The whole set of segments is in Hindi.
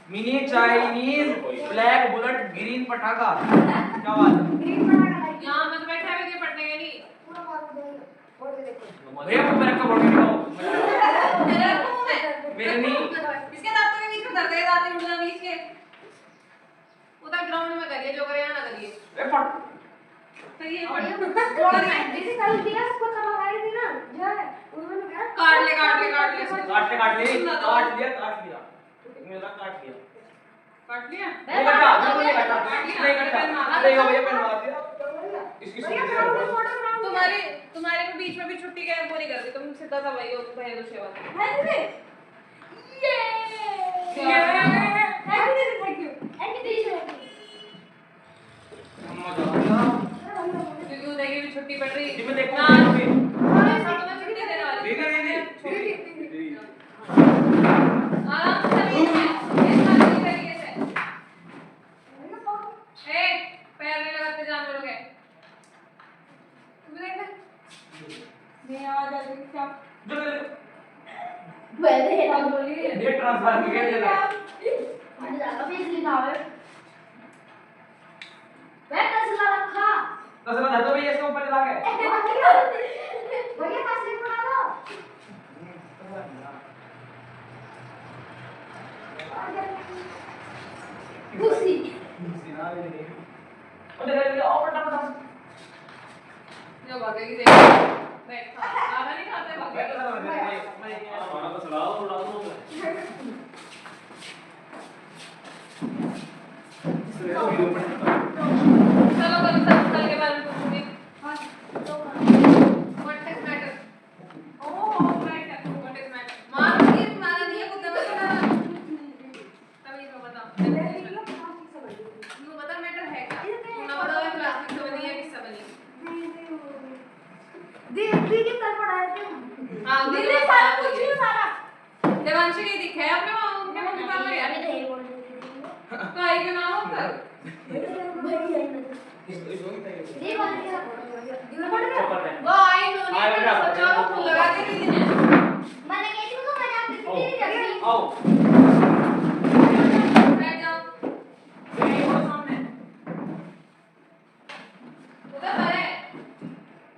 Mini Chinese black bullet green पटाखा क्या बात है यहाँ मत बैठा है कि पढ़ने के नहीं भैया वो मेरा कब उठ गया मेरे नहीं इसके दांतों के बीच में दर्द है दांत उड़ना बीच के उधर ग्राउंड में करिए जो करे ना करिए ए फट सही है जैसे कल दिया उसको तब लगाई थी ना जो है उन्होंने क्या काट ले काट लिया मेरा काट लिया काट लिया नहीं कटा बिल्कुल नहीं कटा नहीं कटा देखो भैया पेन मार दिया इसकी तुम्हारे को बीच में भी छुट्टी क्या वो नहीं करती तुम सीधा सा भाई हो भैया तो सेवा है दीदी ये थैंक यू क्योंकि उदय की भी छुट्टी पड़ रही मैं देखो ना छुट्टी देने वाली आराम से तरीके से पैर नहीं लगाते जानवरों के मैं आवाज आ रही क्या जो पहले हम बोलिए ये ट्रांसफर किया जाएगा हट जाएगा भी इसलिए ना है मैं तसला रखा तसला धर दो भैया इसके ऊपर लगा के भैया तसली बना दो खुशी जो भागेगी देख बैठ खाना नहीं खाते भागेगी खाना तो सलाह उड़ा दो चलो कल कल के बारे में पूछूंगी हां तो what is matter oh right what is matter मार ये मारा दिया कुत्ते में तो तभी तो बताओ यू बता मैटर है क्या ना बताओ ये प्लास्टिक से बनी है किससे बनी दीदी कल पढ़ाए थे हां दीदी सारा पूछियो सारा देवांशी ने दिखा है अपने उनके मम्मी पापा यार तो यही बोल रही काय के नाम होता थी ये वाली वो आई नो नहीं सोचा वो फूल लगा के दीदी ने मैंने कही थी उसको मजाक करती थी जल्दी आओ बैठ जाओ ये वो सामने उधर परे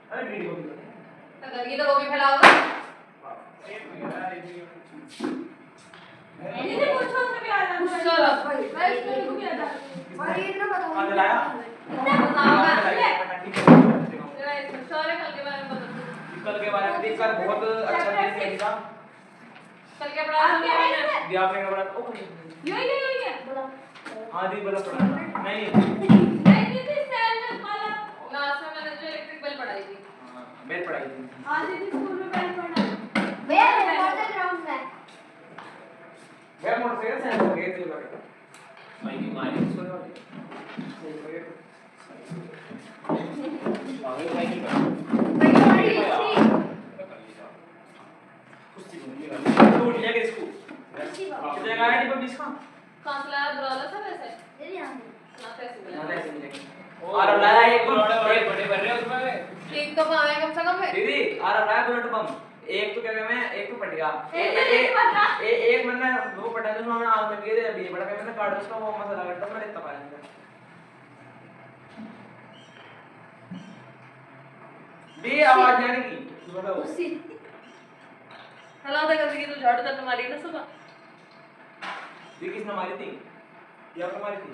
अरे वीडियो तो गंदगी तो वो भी फैलाओ दीदी पूछो उससे भी आ जाना चलो भाई इसको भी आ जाना भाई इतना बताओ कहां लाया इतना बताओगा सारे कल के बारे में बता कल के बारे में देखकर बहुत अच्छा चीज है इनका कल के पढ़ा आपके है इसमें दिया आपने का बड़ा ओ यही है बोलो हां दी बोला पड़ा नहीं नहीं दीदी स्टैंड वाला लास्ट में मैंने जो इलेक्ट्रिक बिल पढ़ाई थी हां बेल पढ़ाई थी आज दीदी स्कूल में बैठ पढ़ना भैया मोटर ग्राउंड में मैं मोटरसाइकिल से हो गए थे लगा भाई की मारी इसको ना आगे भाई की भैया हमारी हिस्ट्री कुश्ती बनी है टूट गया कि इसको कितने का आईडी पर इसका कांसला ब्रॉलर था वैसे दीदी यहां ना पैसे मिले ना ऐसे मिलेंगे और लाया एक बड़े बड़े बन रहे हैं उसमें एक तो कहां है कम से कम है दीदी और लाया बुलेट बम एक तो क्या कहते हैं एक तो पट गया एक मैंने वो पटा दूं मैंने आग में गिरे अभी बड़ा मैंने काट उसका वो मसाला काट तो मैंने इतना पाया दी आवाज जाने की बताओ उसी हला दे कर तू झाड़ू तक मारी ना सुबह ये किसने मारी थी? ये आपने मारी थी?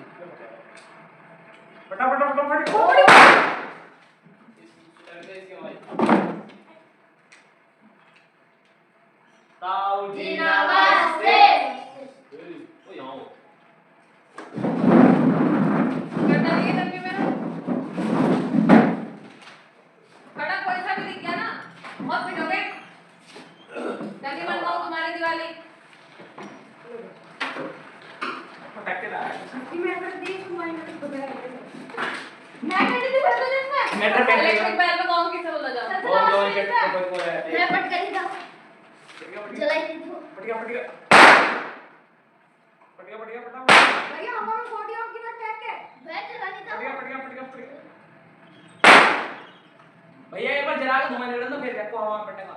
फटाफट फटाफट ताऊ जी नमस्ते। ओ यहाँ हो। करना नहीं है तभी मेरा खड़ा कोई सा भी दिख गया ना बहुत पिटोगे ताकि बनवाओ तुम्हारी दिवाली फटाक के लाया। ये मैं कर दी तुम माइंड में तो मैं नहीं भर दो जिसमें मैटर पे इलेक्ट्रिक बैल में कौन किसे बोला जाता है बहुत दो शेट कोई कोई है। मैं पट कर ही था जलाई थी तो पटिया पटिया पटिया पटिया फटाफट भैया हमारा 40 ऑफ की ना टैग है मैं चला नहीं था पटिया पटिया पटिया पटिया भैया एक बार जला के धुआं निकल ना फिर देखो हवा में पड़ेगा।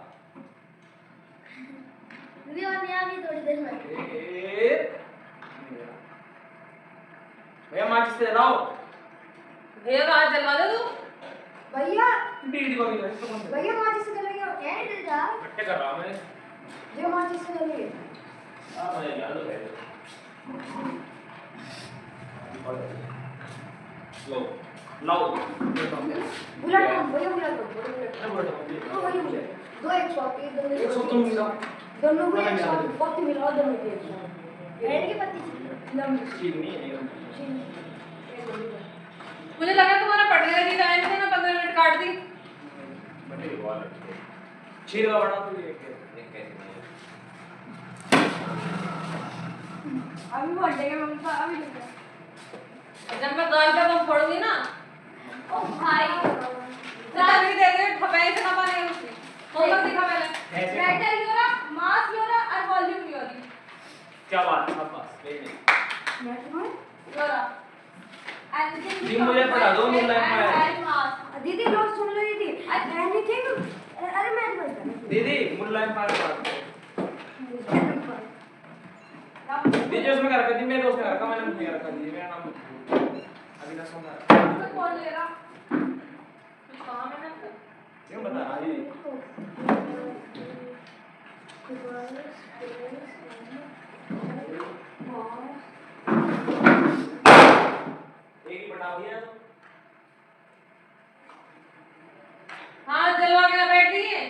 भी और नहीं अभी थोड़ी देर में भैया माचिस से जलाओ। भैया का हाथ जलवा दे तू भैया बीड़ी को भी लो इसको बंद भैया माचिस से जलेगी और क्या है दिलदा हट्टे कर रहा हूं मैं। जो माचिस से जलेगी आप मुझे याद हो गए लो लाओ बुला दो भैया बुला दो दो भैया बुला दो एक शॉट एक दोनों एक शॉट तुम मिलाओ दोनों को एक शॉट बहुत मिलाओ दोनों के रेड की पत्ती लंबी ठीक नहीं है मुझे लगा तुम्हारा पटने की टाइम से ना 15 मिनट काट दी बटे वाला छीर का बना तो ये कैसे अभी बोल देंगे मम्मी अभी नहीं जब मैं गाल पे बम फोड़ूंगी ना ओ भाई चार भी दे दे ठपाई से ना पाने उसकी होमवर्क दिखा पहले वेक्टर यूरा मास यूरा और वॉल्यूम यूरी क्या बात है बस ले ले मैं तुम्हें यूरा जी मुझे पढ़ा दो मूललाइन में दीदी लो सुन लो दीदी एनीथिंग अरे मैं बोलता दीदी मूललाइन पार पढ़ा दीदी उसमें कर दी मेरे दोस्त ने रखा मैंने मुझे रखा दी मेरा नाम अभी ना सुन रहा कौन ले रहा कुछ कहा मैंने क्यों बता रहा है एक ही बटा दिया तो हाँ जलवा के ना बैठ गई है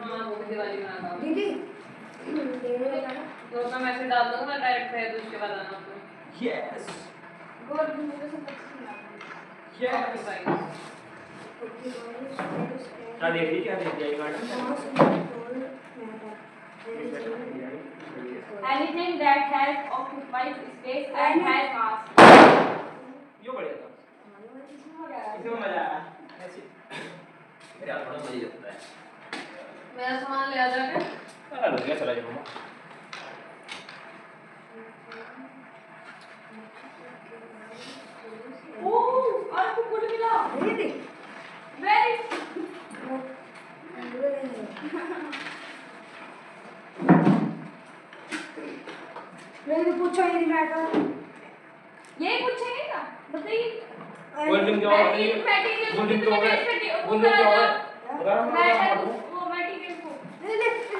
हाँ वो भी दिवाली मना दीदी तो मैं मैसेज डाल दूंगा मैं डायरेक्ट भेज दूँ उसके बाद आना आपको यस गोल मुझे सब यस क्या देख रही क्या देख रही card Anything that has occupied space and has mass. यो बढ़िया था इसमें मजा आया ऐसे मेरे हाथ थोड़ा मजा आता है मेरा सामान ले आ जाके चलो क्या चला जाऊंगा ओह आपको गुड मिला दीदी वेरी मेरे पूछो ये मैटर ये पूछेंगे क्या बताइए गोल्डन क्या होगा गोल्डन क्या होगा गोल्डन क्या होगा मैटर वो मटेरियल को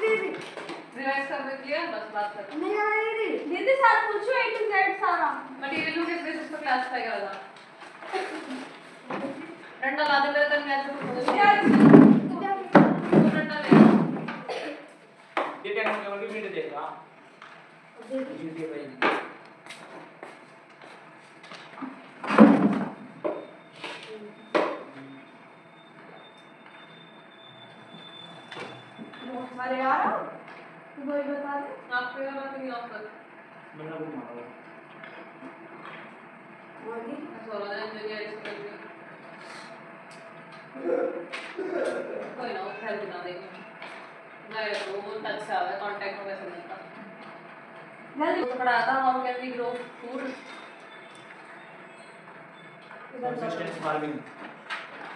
दीदी रिवाइज कर देती है बस बात कर नहीं आ रही दीदी सर पूछो ए टू जेड सारा मटेरियल को किस बेसिस पर क्लासिफाई करा था डंडा ला दे मेरे तक मैच में डंडा ले ये क्या करने वाली वीडियो देख रहा ये भाई अरे यार तू कोई बता दे आपको ये बात नहीं ऑफ कर मैंने वो मारा बोली सोलह दिन जगह ऐसे कर दिया कोई ना उठा बिना देंगे नहीं तो वो टच से आवे कांटेक्ट में कैसे मिलता जल्दी तो पढ़ाता how can we grow food consistent farming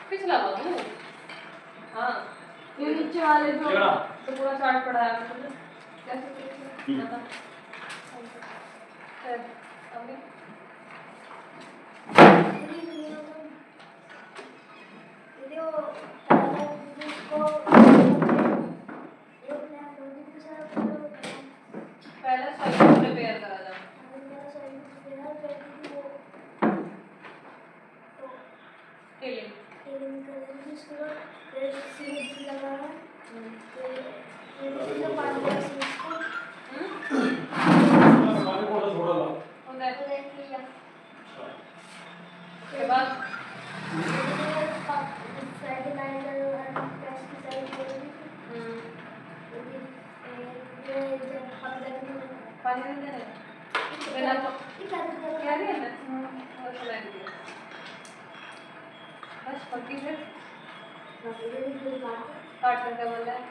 पिछला बाबू हाँ ये नीचे वाले जो जोड़ा तो पूरा चार्ट पढ़ाया मुझे कैसे बता फिर अभी लेकिन कलर इसको रेड सीरीज लगा है ये इसका पानी का सीरीज को पानी को थोड़ा ला उधर तो देखिए या के बाद फर्टिलाइजर और पेस्टिसाइड ये जब हम देखेंगे पानी नहीं दे रहे बिना तो क्या रही है ना और चला दिया बस पक्की है काट करके बोल रहा है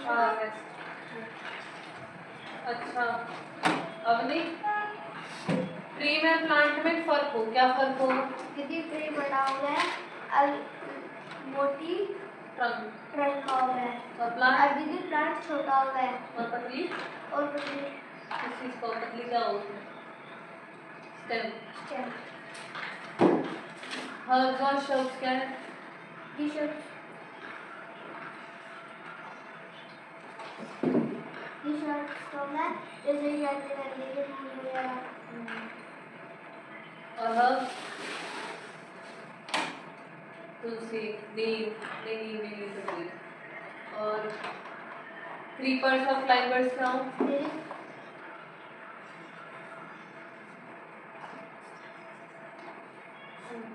हाँ बस अच्छा अब नहीं ट्री में प्लांट में फर्क हो क्या फर्क हो यदि ट्री बड़ा हुआ है मोटी ट्रंक ट्रंक का हुआ है और प्लांट यदि प्लांट छोटा हुआ है और पतली और पतली किस चीज को पतली क्या हो स्टेम स्टेम हर का शब्द क्या है टी-शर्ट तो मैं जैसे ही आते रहने के लिए और हर तुलसी नीम नहीं नीम तुलसी और क्रीपर्स और फ्लाइवर्स क्या हो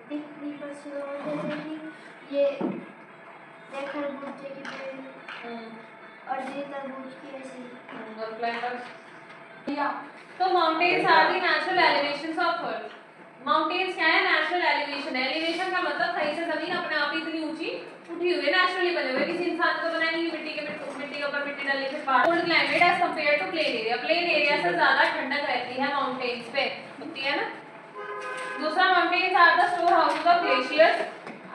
जैसे कि ये खरबूजे की पेड़ और ये तरबूज की ऐसी और फ्लाइवर्स या तो mountains are the natural elevations of earth mountains क्या है नेचुरल एलिवेशन है एलिवेशन का मतलब कहीं से जमीन अपने आप ही इतनी ऊंची उठी हुई है नेचुरली बने हुए किसी इंसान को बनाई नहीं मिट्टी के ऊपर मिट्टी डालने से पहाड़ cold climate as compare to plain area से ज्यादा ठंडक रहती है माउंटेन्स पे होती है ना दूसरा mountains are the storehouses of glaciers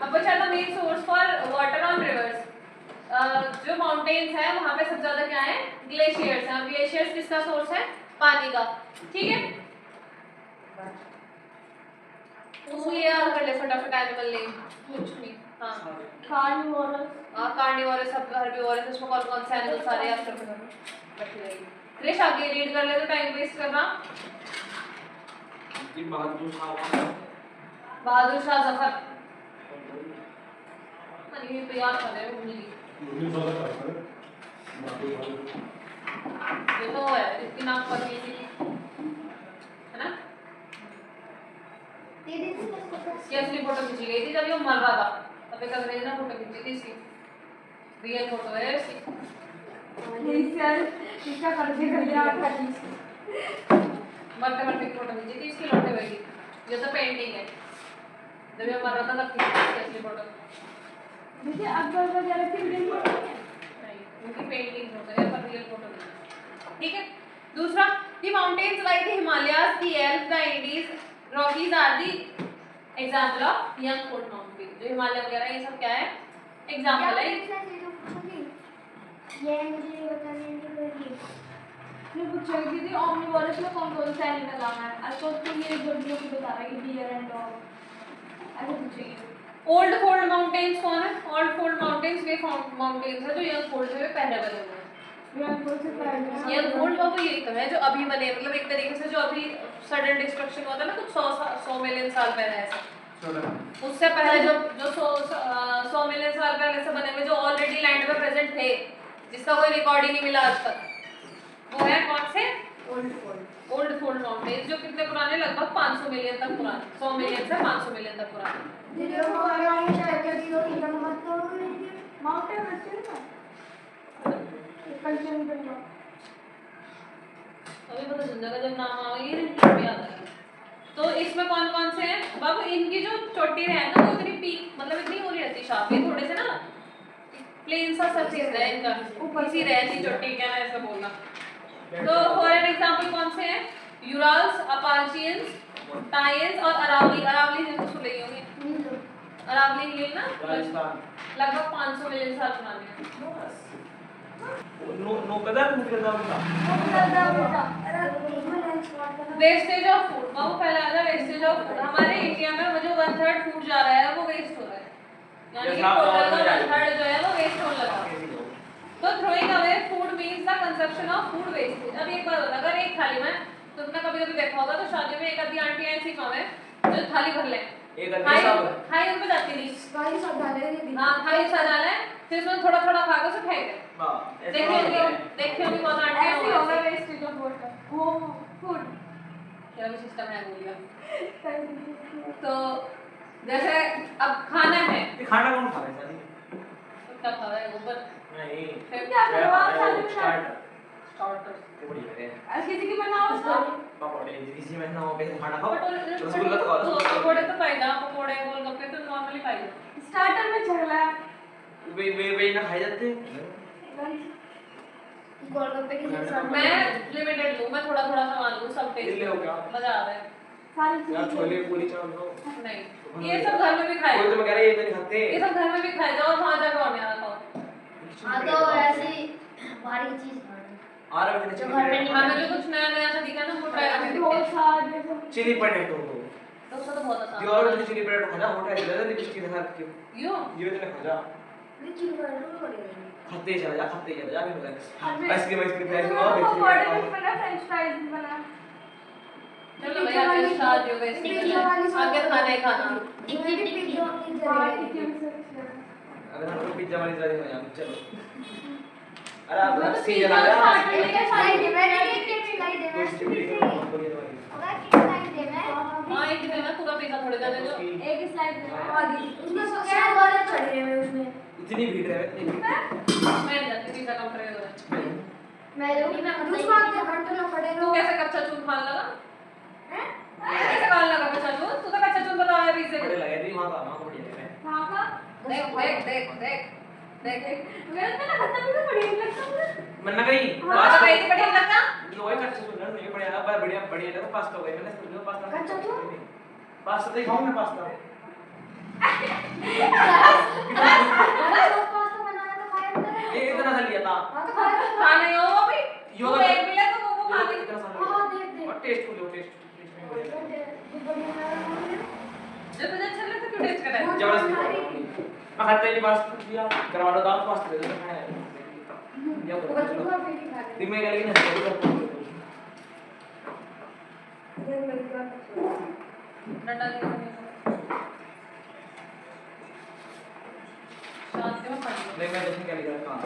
अब बचा the main source for water on rivers जो माउंटेन्स है वहां पे सबसे ज्यादा क्या है ग्लेशियर्स हैं और ग्लेशियर्स किसका सोर्स है पानी का ठीक है तू ये याद कर ले फटाफट एनिमल नेम कुछ नहीं हाँ कार्निवोरस सब हर्बीवोरस इसमें कौन कौन से एनिमल सारे याद कर सकते क्रिश आगे रीड कर ले तो टाइम वेस्ट करना जी बहादुर शाह जफर मैंने ये तो याद कर रहे हो भूल गई मुझे ज्यादा करता है बाकी वाले ये तो है इसकी नाम पर ये है ना ये असली फोटो खींची गई थी जब ये मर रहा था तब एक अंग्रेज ने फोटो खींची थी इसकी रियल फोटो है इसकी इसका कर्जे कर दिया आपका मरते मरते की फोटो खींची थी इसकी लौटे हुए की ये तो पेंटिंग है जब ये मर रहा था तब खींची थी असली फोटो देखिए अकबर वगैरह की वीडियो नहीं उनकी पेंटिंग होता है पर रियल फोटो नहीं ठीक है दूसरा the mountains like the Himalayas the Alps the Andes Rockies are the example of young cold mountain जो हिमालय वगैरह ये सब क्या है एग्जांपल है ये मुझे बताने की कोई मैं पूछ रही थी ओमनिवोरस में कौन कौन सा एनिमल आना है आज तो ये जल्दी से बता रहा है कि डियर एंड डॉग ऐसे पूछेगी ओल्ड फोल्ड माउंटेन्स कौन है ओल्ड फोल्ड माउंटेन्स वे माउंटेन्स है जो यंग फोल्ड से पहले बने हुए हैं यंग फोल्ड अब यही तो है जो अभी बने मतलब एक तरीके से जो अभी सडन डिस्ट्रक्शन हुआ था ना कुछ 100 मिलियन साल पहले ऐसा उससे पहले जो 100 मिलियन साल पहले से बने हुए जो ऑलरेडी लैंड पे प्रेजेंट थे जिसका कोई रिकॉर्ड ही नहीं मिला आज तक वो है कौन से ओल्ड फोल्ड माउंटेन्स जो कितने पुराने लगभग 500 मिलियन तक पुराने 100 मिलियन से 500 मिलियन तक पुराने माउंटेन अभी पता चल जाएगा जब नाम आएगी ना याद आएगा तो इसमें कौन कौन से हैं अब इनकी जो चोटी है ना वो इतनी पीक मतलब इतनी हो रही रहती शार्प ये थोड़े से ना प्लेन सा सरफेस है इनका ऊपर सी रहती चोटी क्या है ऐसा बोलना तो फॉर एन एग्जांपल कौन से हैं यूराल्स अपाचियंस टायंस और अरावली जिनको सुने होंगे अरावली हिल ना राजस्थान लगभग 500 मिलियन साल पुराने हैं नो कदर मुकदम वेस्टेज ऑफ फूड वो पहले आ जाए वेस्टेज ऑफ फूड हमारे इंडिया में जो 1/3 फूड जा रहा है वो वेस्ट हो रहा है यानी कि टोटल का 1/3 जो है वो वेस्ट होने लगा तो throwing away food means the consumption of food wastage अब एक बात होता अगर एक थाली में तुमने कभी कभी देखा होगा तो शादी में एक आधी आंटी ऐसी कम है जो थाली भर ले एक आदमी सब खाई उनको जाती नहीं भाई सब डाले थे हाँ थाली सजा ले फिर उसमें थोड़ा थोड़ा खा के उसे फेंक दे हां देखिए होगी बहुत आंटी ऐसे ही होगा वेस्टेज ऑफ वाटर वो फूड क्या भी सिस्टम है बोलिया तो जैसे अब खाना है ये खाना कौन खा रहा है शादी तो क्या खा रहा है ऊपर नहीं फिर क्या करो आप शादी में स्टार्टर ये बड़ी है ऐसे किसी की बनाओ उसको पकौड़े किसी में ना हो के खाना खाओ रसगुल्ला तो खाओ पकोड़े तो पाएगा पकोड़े गोलगप्पे तो नॉर्मली पाएगा स्टार्टर में चल रहा है वे ना खाए जाते हैं गोलगप्पे के साथ मैं लिमिटेड लूं मैं थोड़ा थोड़ा सामान लूं सब टेस्ट ले हो क्या मजा आ रहा है सारी यार चीजें छोले पूरी चावल लो नहीं ये सब घर में भी खाए कोई तो मैं कह रहा है ये तो नहीं खाते ये सब घर में भी खाए जाओ वहां जाकर और नहीं खाओ हाँ तो ऐसी भारी चीज आ रहा है जो घर पे नहीं हमें जो कुछ नया नया सा दिखा ना वो ट्राई करके देखते डोसा जैसे चिली पटेटो डोसा तो बहुत आसान ये और वाली चिली पटेटो खाना होता है ले लिपस्टिक के साथ क्यों यो ये तो खा जा लेकिन बड़ा पड़ेगा खाते चला जा फिर अभी- आइसक्रीम फ्राइज तो पकौड़े और कुछ बना फ्रेंच फ्राइज बना चलो भैया फिर शादी हो गई आगे खाना ही खाना हाँ ठीक है सर अगर हम लोग पिज्जा वाली सारी हो जाए चलो अरे आप मैं तो सी पिज्जा जला जा स्टार्टर लेके सारी हां एक दिन में पूरा पिज्जा थोड़े जाने दो एक स्लाइड में इतनी भीड़ है इतनी भीड़ मैं नहीं जाती पिज्जा काउंटर पे तू कैसे कच्चा चून खाने लगा कैसे खाने लगा कच्चा चून तू तो कच्चा चून बताया अभी से बड़े लगे थे वहां का बढ़िया है वहां का देख मेरे को ना खत्म भी तो बढ़िया लगता है मन ना गई हाँ तो गई थी बढ़िया लगता लोए कच्चे सुन नहीं बढ़िया बढ़िया बढ़िया लगा पास्ता हो गया मैंने सोचा पास्ता कच्चा क्यों? पास्ता तो खाऊं ना पास्ता ये इतना सा लिया था खाने हो अभी यो तू एक मिले तो वो खा ले इतना सा और टेस्ट फुल टेस्ट में बढ़िया जब तुझे अच्छा लगता क्यों टेस्ट कर रहा है जबरदस्ती मैं खाता ही नहीं पास्ता दिया करवा लो दाल पास्ता दे दो खाया या दिन में गली ना डंडा ले शांति में पढ़ नहीं मैं देखने के लिए कहां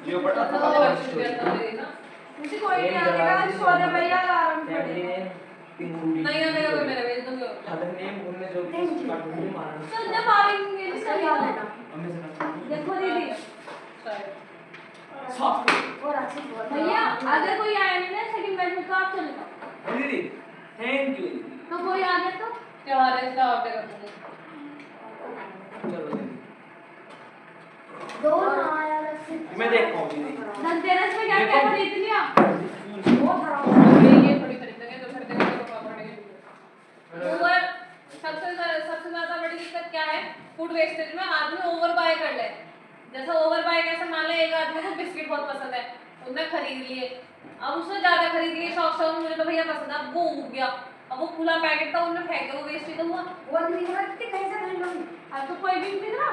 ये बड़ा लो मुझे कोई नहीं आएगा सोने भैया अलार्म फैमिली पड़े ने तीन रूटी नहीं आने का मेरे भेज दूंगी फादर ने घूमने जो कार्टून मारना तो जब आएंगे जिसका क्या लेना हमें से देखो दीदी शायद सॉफ्ट भैया अगर कोई आया नहीं ना सेकंड बैच में तो आप चले जाओ दीदी थैंक यू तो कोई आ गया तो त्योहार है इसका ऑर्डर कर दूंगी चलो दीदी दो मैं देखता हूं दीदी धनतेरस में क्या क्या खरीद लिया ये थोड़ी खरीदेंगे तो खरीदेंगे तो पापा पड़ेंगे ओवर सबसे ज्यादा बड़ी दिक्कत क्या है फूड वेस्टेज में आदमी ओवर बाय कर ले जैसा ओवर बाय कैसे मान ले एक आदमी को बिस्किट बहुत पसंद है उसने खरीद लिए अब उसने ज्यादा खरीद लिए शौक शौक मुझे तो भैया पसंद है अब वो उग गया अब वो खुला पैकेट था उन्होंने फेंक दिया वो वेस्ट ही तो हुआ अब तो कोई भी नहीं ना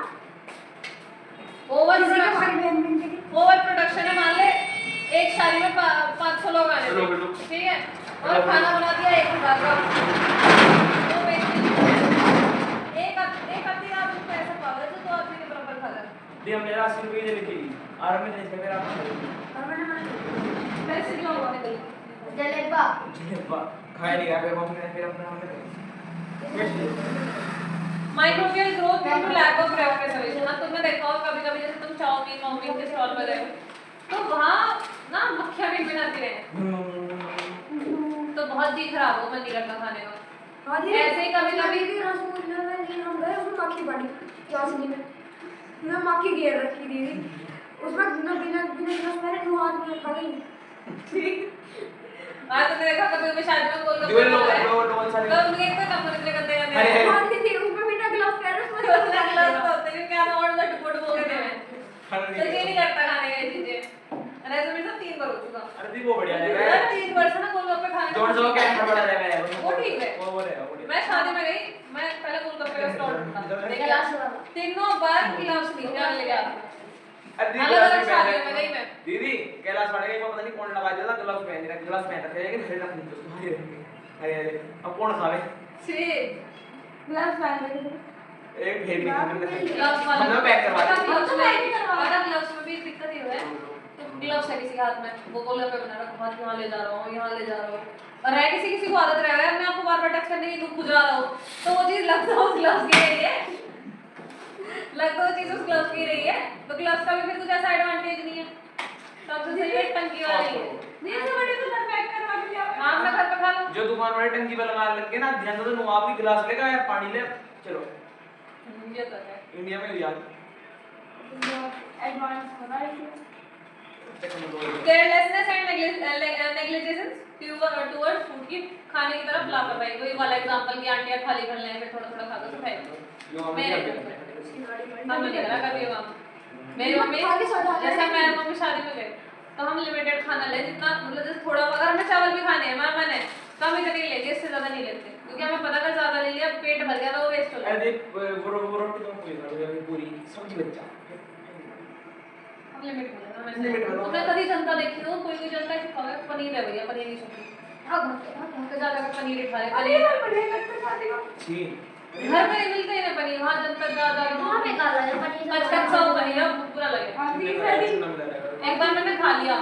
ओवर प्रोडक्शन है मान ले एक शादी में 500 लोग आने थे ठीक है और खाना बना दिया 1000 का तो वेस्टेज एक आधी रात में पैसा पावे तो आदमी के बराबर खा ले दी हमने 80 रुपए दे दी और में नहीं से मेरा वैसे क्यों हुआ जलेबा खाया नहीं गया फिर हमने microbial growth due to lack of refrigeration ना तुमने देखा होगा कभी-कभी जैसे तुम चाउमीन के स्टॉल पर गए तो वहां ना मक्खियां भी आती रहे तो बहुत जी खराब हो मन नहीं करता खाने का ऐसे ही कभी-कभी रसगुल्ला में हम गए उसमें मक्खी पड़ी चाशनी में मैं मक्खी घेर रखी थी उसमें बिना बिना बिना मेरे मुंह हाथ में खा गई आज तुमने देखा कभी शादी में दो गोलगप्पे लोग सारे तो उनके एक नंबर इतने गंदे गंदे अरे, अरे। खाती थी उसमें बिना ग्लव्स पहने उसमें ग्लास तो होते हैं क्या ना और झटपट बोल के देवे खाना तो नहीं ये नहीं करता खाने का ये चीजें अरे तो मैं 3 बार हो चुका अरे दी वो बढ़िया यार है 3 बार से ना गोलगप्पे खाने जोड़ जो के अंदर बड़ा है वो ठीक है वो है मैं शादी में गई मैं पहले गोलगप्पे का स्टॉल था गिलास वाला तीनों बार गिलास नहीं लेके आती दीदी अलग ग्लव्स अलग भी शादियों पहन में गई मैं दीदी कैलाश वाले को पता नहीं कौन लगा दिया था ग्लव्स पहन रखा ग्लव्स पहन रखे लेकिन हरे रखनी तो तुम्हारे अरे अरे अब कौन खावे छी ग्लव्स पहन रखे थे। एक भेड़ भी हमने ग्लव्स वाला हमने पैक करवा दिया ग्लव्स तो में पैक ही करवा पता ग्लव्स में भी एक दिक्कत ये है तो ग्लव्स है किसी के हाथ में वो गोला पे बना रखा हाथ यहाँ ले जा रहा हूँ यहाँ ले जा रहा हूँ और है किसी को आदत रह गया अपने आप को बार बार टच करने की दुख गुजरा रहा हूँ तो वो चीज लगता है उस ग्लव्स की रही है लगता है वो चीज उस ग्लव्स की रही है तो ग्लव्स का भी फिर कुछ ऐसा एडवांटेज नहीं है सबसे सही है टंकी वाला ही है नहीं से बड़े तो घर पैक करवा के लिया हाँ मैं घर पे खा लूँ जो दुकान वाले टंकी पे लगा लग के ना ध्यान दो तो आप भी गिलास लेगा यार पानी ले चलो ये तो है इंडिया में भी यार एडवांस बना रही है। Carelessness and negligence towards food की खाने की तरफ लापरवाही वही वाला एग्जांपल की आंटियां खाली कर लें फिर थोड़ा थोड़ा खा दो तो मेरे हम नहीं करा कभी हम मेरी मम्मी जैसे मैं मम्मी शादी में गए तो हम लिमिटेड खाना ले जितना मतलब जैसे थोड़ा अगर हमें चावल भी खाने हैं मन है कम इतने ही लेंगे इससे ज्यादा नहीं लेते क्योंकि हमें पता था ज्यादा ले लिया पेट भर गया तो वो वेस्ट हो अरे गया देख वो रोटी तो पूरी खा लो पूरी सब्जी बच्चा हम लिमिट में Limit में मैं कभी जनता देखी हूँ कोई जनता ऐसे खावे पनीर है भैया पनीर की सब्जी हाँ तो जाकर पनीर ही खा रहे अरे पनीर यार बढ़िया लगता शादी को। छी घर पे नहीं मिलते हैं पनीर वहाँ जनता जा वहाँ पे काला है पनीर कच्चा हुआ पनीर है बुरा लगे आखिरी शादी एक बार मैंने खा लिया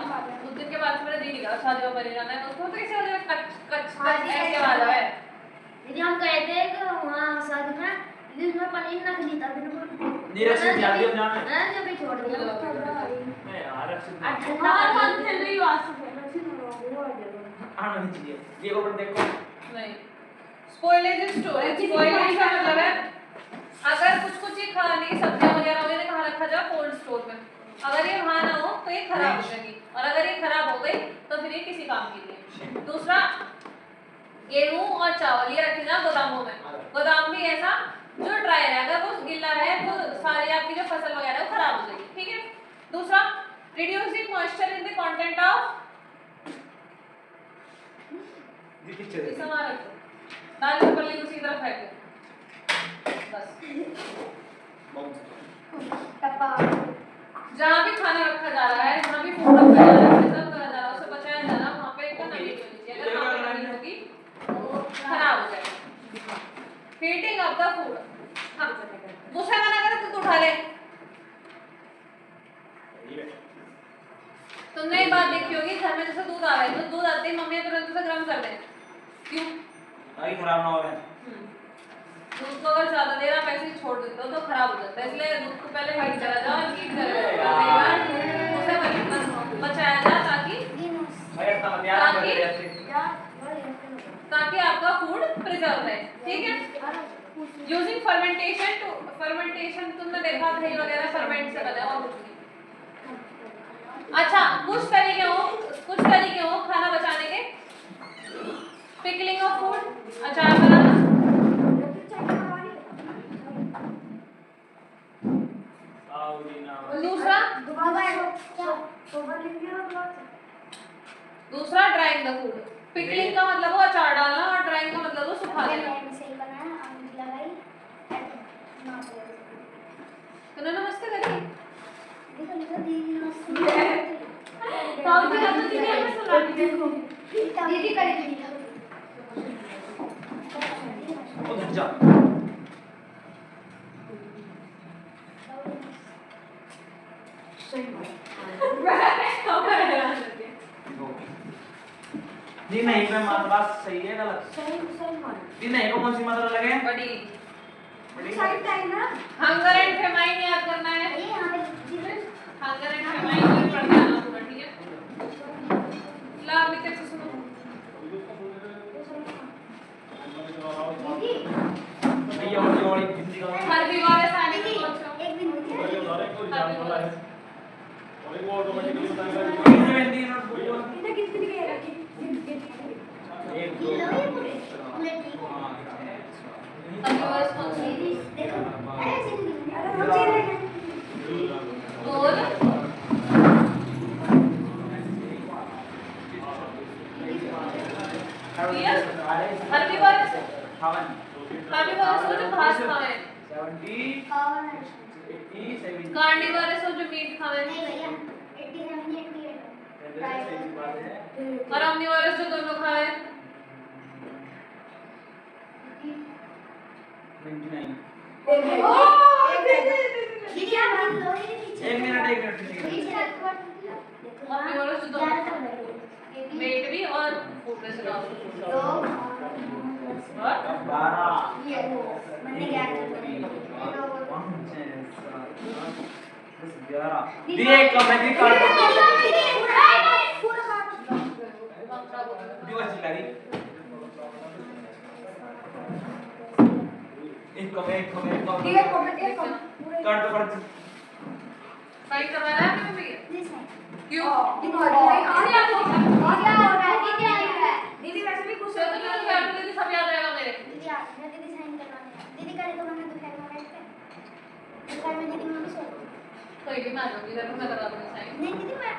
उस दिन के बाद से मेरा जी निकला शादी में पनीर आना है उसको तो कैसे हो कच्चा ऐसे आ रहा है दीदी हम गए थे कि वहाँ शादी में दीदी उसमें पनीर नकली था बिल्कुल निरक्षित जाती हम जाना है जब भी छोड़ दिया मैं यार रक्षित हाँ हाँ चल रही वास्तव में रक्षित हो वो आ जाएगा। आना नहीं चाहिए ये को देखो नहीं स्पॉइलेज इन स्टोरेज स्पॉइलेज का मतलब है अगर कुछ ही खाने की सब्जियां वगैरह मैंने कहाँ रखा जाए कोल्ड स्टोर में अगर ये वहाँ ना हो तो ये खराब हो जाएगी और अगर ये खराब हो गई तो फिर ये किसी काम की नहीं दूसरा गेहूं और चावल ये रखे ना गोदामों में गोदाम भी ऐसा जो ड्राई है अगर वो गीला है तो सारी आपकी जो फसल वगैरह है वो खराब हो जाएगी ठीक है दूसरा reducing moisture in the content of ये पिक्चर इस हमारा दाल की पल्ली उसी तरफ फेंक दो बस टप्पा जहाँ भी खाना रखा जा रहा है जहाँ भी फूड रखा जा रहा है सब करा जा रहा है उसे बचाया जा रहा है वहाँ पे एकदम नमी होनी चाहिए अगर वहाँ पे नमी होगी तो खराब हो जाएगा हीटिंग ऑफ द फूड हाँ मुझसे मना करे तो उठा ले तुमने एक बात देखी होगी घर में जैसे दूध आ रहा है तो दूध आते ही मम्मी तुरंत उसे गर्म कर दें क्यों ताकि खराब ना हो दूध को अगर ज्यादा देर आप ऐसे ही छोड़ देते हो तो खराब हो जाता है इसलिए दूध को पहले हीट करा जाओ और हीट करेगा उसे बचाया जाए ताकि आपका फूड प्रिजर्व रहे ठीक है यूजिंग फर्मेंटेशन तुमने देखा दही वगैरह फर्मेंट से बना और कुछ नहीं अच्छा कुछ तरीके हो खाना बचाने के पिकलिंग ऑफ फूड अचार बनाना दूसरा ड्राइंग द फूड पिकलिंग का मतलब वो अचार डालना और ड्राइंग का मतलब वो सुखा देना तो नमस्ते करिए दीदी करेगी उधर जा जी नहीं पे मात्र बात सही है गलत जी नहीं को कौन सी मात्रा लगे बड़ी बड़ी हंगर एंड फेमाइन याद करना है हंगर एंड फेमाइन में पढ़ के आना होगा ठीक है ला अभी तक से सुनो भैया और हिंदी का हर विवाह सानी की एक दिन और वो ऑटोमेटिकली बताएगा हिंदी नोट बोलो एक दो विवाह कौन सी बोल हर विवाह खावन हर विवाह सोचो घास खाए 70 87 कार्निवोरस और जो मीट खावे नहीं भैया 87 88 बात है और omnivorous जो दोनों खावे 99 दीदी आप मान लो ये पीछे एक मिनट पीछे omnivorous जो दोनों वेट भी और फूड में से दो और 12 ये मैंने क्या दीदी एक कमेंट्री कार्ड पूरा काट दिवस चिल्ला रही एक कमेंट ठीक है कमेंट पूरा कार्ड तो पढ़ साइन करवाना है आपने भैया दिस है क्यों दीदी आ क्या हो रहा है दीदी आ रहा है दीदी वैसे भी कुछ चलो चलो यार मुझे सब याद रहेगा मेरे दीदी आ रहा है दीदी साइन करवाने हैं दीदी करे तो मैंने दोपहर में बैठ के दोपहर में दीदी मम्मी सो कोई भी मैं आऊंगी घर में करा दूंगी साइन नहीं दीदी मैं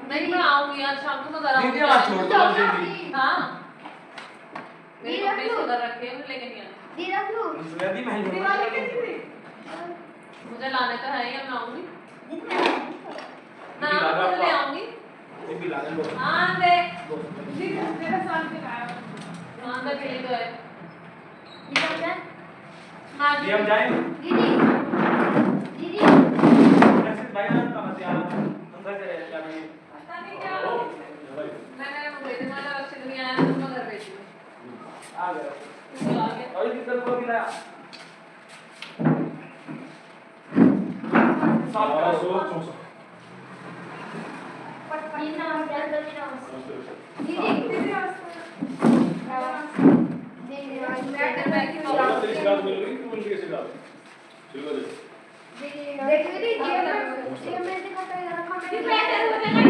नहीं मैं आऊंगी आज शाम को मैं घर आऊंगी दीदी आज छोड़ दो दीदी हां मेरे कपड़े सुधर रखे हैं लेकिन नहीं आए दीदी रख लो सुरदी मैं दिवाली के दिन मुझे लाने तो है ही मैं आऊंगी दीदी मैं आपको ले आऊंगी ये भी लाने लो हां दे मेरा साथ में आया हां दे के लिए तो है दीदी क्या मैं ये हम जाएं दीदी दीदी रक्षित भाई ना का मत यार अंदर से क्या नहीं पता नहीं क्या मैंने भेज माला रक्षित नहीं आया तो मैं घर भेजी आ गया आ गया और इधर को भी लाया साफ बारह करो सौ चौसठ दीदी नमस्कार दीदी नमस्कार दीदी तेरी शिकायत मिल गई तू उनकी शिकायत ठीक है देख दीदी ये मैं दिखाता है रखा दीदी मैंने मैं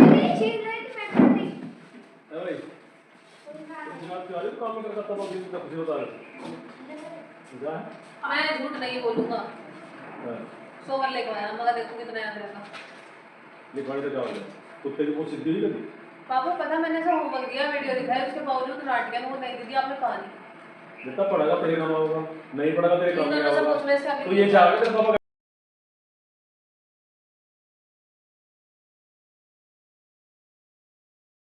दीदी छीन रही थी मैं कर दी है भाई शिकायत क्या है काम करता तब अभी तक कुछ बता रहे क्या है मैं झूठ नहीं बोलूंगा हाँ, सोवर लेके आया मगर देखो कितना याद रखा लिखवाने से क्या हो गया कुत्ते की बहुत सिद्धि ही लगी पापा पता मैंने जो होमवर्क दिया वीडियो दिखाया उसके बावजूद डांट गया वो नहीं दीदी आपने कहा नहीं जितना पढ़ेगा तेरे काम होगा नहीं पढ़ेगा तेरे काम इन्होंने नहीं सब होगा उसमें से तो ये चाहोगे तेरे पापा